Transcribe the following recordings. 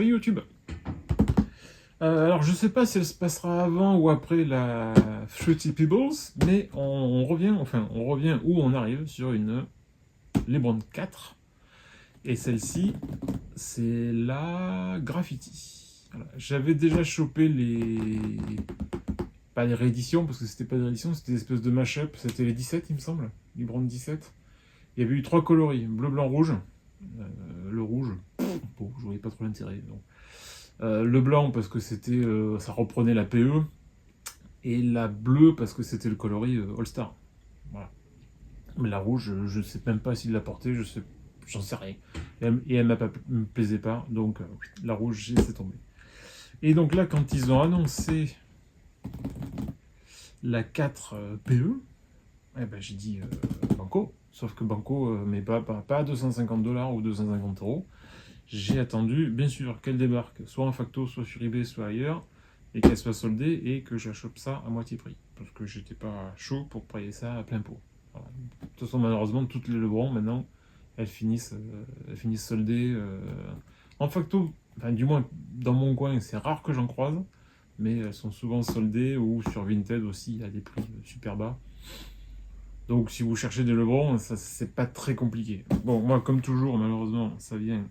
Salut YouTube. Alors je sais pas si elle se passera avant ou après la Fruity Pebbles, mais on revient où on arrive sur une LeBron 4. Et celle-ci, c'est la Graffiti. Voilà. J'avais déjà chopé pas les rééditions, parce que c'était pas des rééditions, c'était des espèces de mash-up. C'était les 17, il me semble. LeBron 17. Il y avait eu 3 coloris, bleu, blanc, rouge. Le rouge, bon, je voyais pas trop l'intérêt. Le blanc parce que c'était, ça reprenait la PE, et la bleue parce que c'était le coloris All-Star. Voilà. Mais la rouge, je sais même pas s'il l'a portée, j'en sais rien. Et elle me plaisait pas, donc la rouge, j'ai laissé tomber. Et donc là, quand ils ont annoncé la 4 PE, eh ben, j'ai dit Banco. Sauf que Banco, mais pas à 250$ ou 250€. J'ai attendu, bien sûr, qu'elle débarque, soit en facto, soit sur eBay, soit ailleurs, et qu'elle soit soldée, et que j'achoppe ça à moitié prix. Parce que j'étais pas chaud pour payer ça à plein pot. Voilà. De toute façon, malheureusement, toutes les Lebron, maintenant, elles finissent soldées. En facto, enfin, du moins, dans mon coin, c'est rare que j'en croise, mais elles sont souvent soldées, ou sur Vinted aussi, à des prix super bas. Donc, si vous cherchez des Lebron, ça, c'est pas très compliqué. Bon, moi, comme toujours, malheureusement, ça vient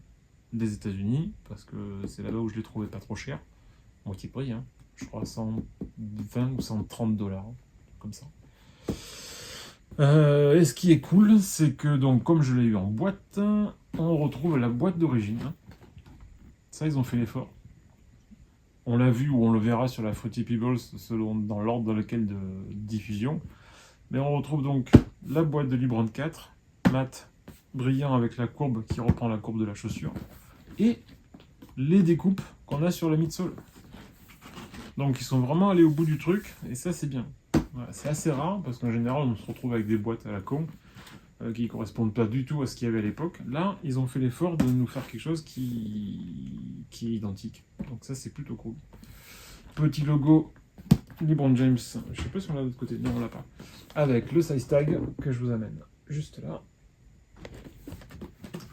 des États-Unis, parce que c'est là-bas où je les trouvais pas trop cher, moitié prix, hein. Je crois 120 ou 130$, comme ça. Et ce qui est cool, c'est que donc comme je l'ai eu en boîte, on retrouve la boîte d'origine. Ça, ils ont fait l'effort. On l'a vu ou on le verra sur la Fruity Pebbles selon dans l'ordre dans lequel de diffusion. Mais on retrouve donc la boîte de LeBron 4, mat, brillant avec la courbe qui reprend la courbe de la chaussure, et les découpes qu'on a sur la midsole. Donc ils sont vraiment allés au bout du truc, et ça c'est bien. Voilà, c'est assez rare, parce qu'en général on se retrouve avec des boîtes à la con, qui ne correspondent pas du tout à ce qu'il y avait à l'époque. Là, ils ont fait l'effort de nous faire quelque chose qui est identique. Donc ça c'est plutôt cool. Petit logo LeBron James, je sais pas si on l'a de l'autre côté, non on l'a pas. Avec le size tag que je vous amène juste là.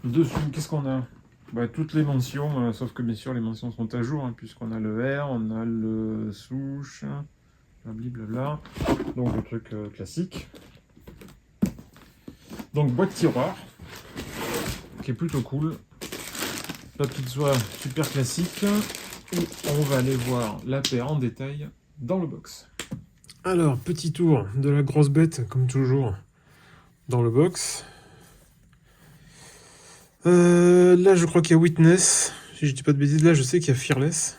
Dessus, qu'est-ce qu'on a? Bah, toutes les mentions, sauf que bien sûr les mentions sont à jour, hein, puisqu'on a le R, on a le souche, blablabla, donc le truc classique. Donc boîte tiroir, qui est plutôt cool. La petite soie super classique. Et on va aller voir la paire en détail dans le box. Alors, petit tour de la grosse bête, comme toujours, dans le box. Là, je crois qu'il y a Witness. Si je dis pas de bêtises, là, je sais qu'il y a Fearless.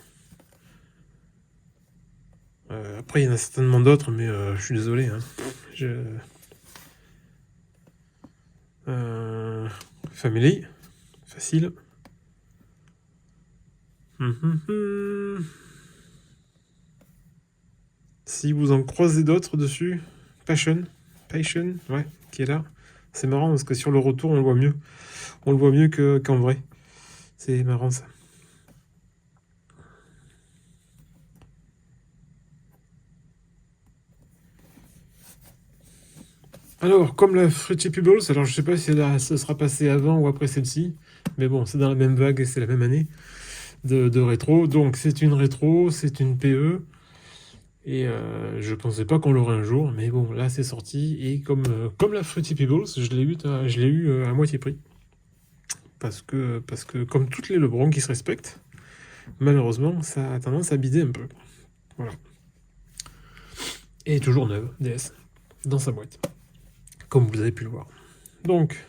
Après, il y en a certainement d'autres, mais je suis désolé. Hein. Family. Facile. Si vous en croisez d'autres dessus, Passion, ouais, qui est là. C'est marrant parce que sur le retour, on le voit mieux. On le voit mieux qu'en vrai. C'est marrant ça. Alors, comme la Fruity Pebbles, alors je sais pas si ça sera passé avant ou après celle-ci, mais bon, c'est dans la même vague et c'est la même année de rétro. Donc, c'est une rétro, c'est une PE. Et je pensais pas qu'on l'aurait un jour, mais bon, là c'est sorti. Et comme la Fruity Pebbles, je l'ai eu à moitié prix. Parce que comme toutes les Lebron qui se respectent, malheureusement, ça a tendance à bider un peu. Voilà. Et toujours neuve, DS, dans sa boîte. Comme vous avez pu le voir. Donc,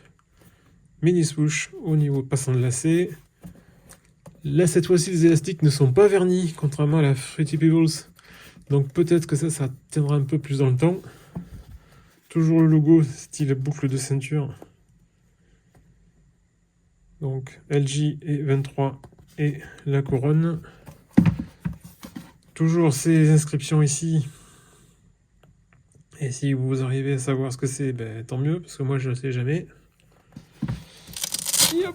mini swoosh au niveau passant de lacet. Là, cette fois-ci, les élastiques ne sont pas vernis, contrairement à la Fruity Pebbles. Donc peut-être que ça tiendra un peu plus dans le temps. Toujours le logo, style boucle de ceinture. Donc LG et 23 et la couronne. Toujours ces inscriptions ici. Et si vous arrivez à savoir ce que c'est, ben, tant mieux, parce que moi je ne sais jamais. Yep.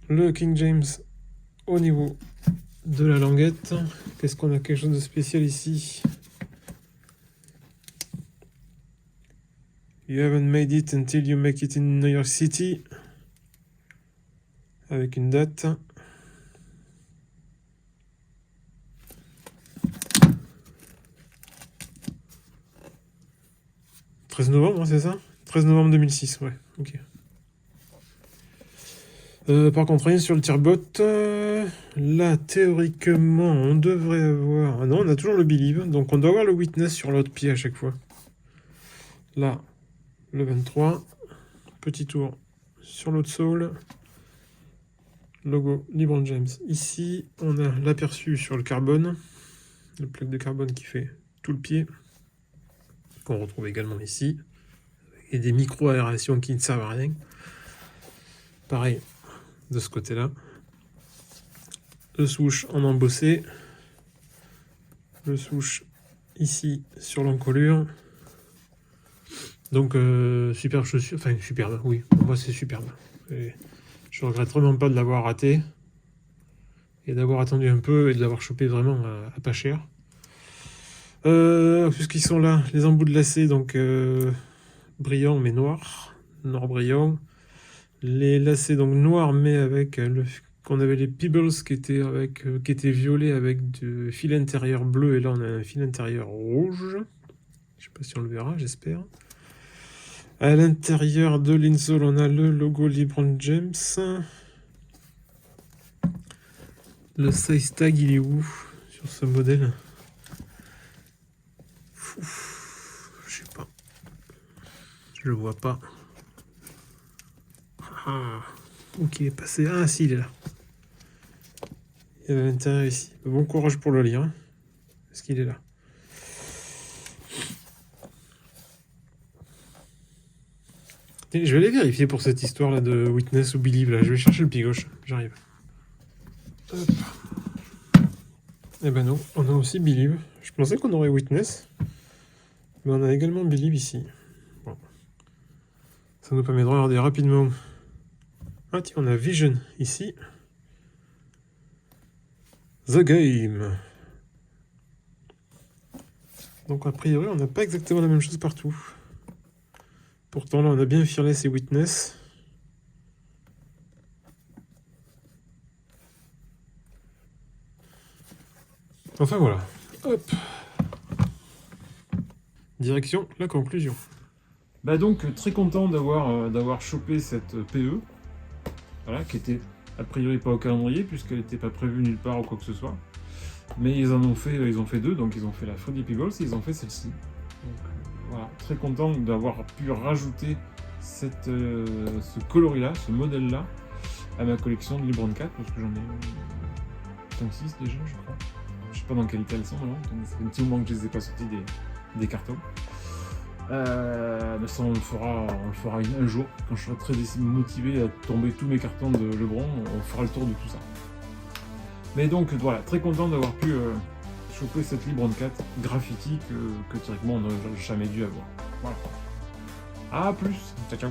Le King James au niveau de la languette. Qu'est-ce qu'on a? Quelque chose de spécial ici. You haven't made it until you make it in New York City. avec une date. « 13 novembre, hein, c'est ça? 13 novembre 2006, ouais, ok. Par contre, rien sur le tirbot. Là, théoriquement, on devrait avoir... Ah non, on a toujours le Believe, donc on doit avoir le Witness sur l'autre pied à chaque fois. Là, le 23. Petit tour sur l'autre sole. Logo LeBron James. Ici, on a l'aperçu sur le carbone. Le plaque de carbone qui fait tout le pied. Qu'on retrouve également ici. Et des micro-aérations qui ne servent à rien. Pareil, de ce côté-là. Le swoosh en embossé. Le swoosh ici sur l'encolure. Donc, superbe chaussure. Enfin, superbe, oui. Pour moi, c'est superbe. Et je regrette vraiment pas de l'avoir raté. Et d'avoir attendu un peu et de l'avoir chopé vraiment à pas cher. Puisqu'ils sont là, les embouts de lacets, donc brillants mais noirs. Noir brillant. Les lacets donc noirs mais avec qu'on avait les Peebles qui étaient violets avec du fil intérieur bleu et là on a un fil intérieur rouge. Je sais pas si on le verra, j'espère. À l'intérieur de l'insole, on a le logo LeBron James. Le size tag, il est où sur ce modèle? Je sais pas. Je le vois pas. Ah, ok, il est passé. Ah, si, il est là. Il est à l'intérieur ici. Bon courage pour le lire. Est-ce qu'il est là? Je vais aller vérifier pour cette histoire-là de Witness ou Believe. Là. Je vais chercher le pied gauche. J'arrive. Hop. Eh ben non, on a aussi Believe. Je pensais qu'on aurait Witness. Mais on a également Believe ici. Bon. Ça nous permet de regarder rapidement. Ah tiens, on a Vision ici. The Game. Donc a priori, on n'a pas exactement la même chose partout. Pourtant là, on a bien Fearless et Witness. Enfin voilà. Hop. Direction la conclusion. Bah donc très content d'avoir chopé cette PE. Voilà, qui était a priori pas au calendrier puisqu'elle n'était pas prévue nulle part ou quoi que ce soit. Mais ils ont fait deux, donc ils ont fait la Freddy Peebles et ils ont fait celle-ci. Donc voilà, très content d'avoir pu rajouter ce coloris-là, ce modèle-là, à ma collection de LeBron 4, parce que j'en ai 5-6 déjà, je crois. Je sais pas dans quel état elles sont, alors, donc ça fait un petit moment que je les ai pas sortis des cartons. Mais ça on le fera un jour, quand je serai très motivé à tomber tous mes cartons de LeBron, on fera le tour de tout ça. Mais donc voilà, très content d'avoir pu choper cette LeBron 4 graffiti que théoriquement on n'aurait jamais dû avoir. Voilà. A plus, ciao ciao.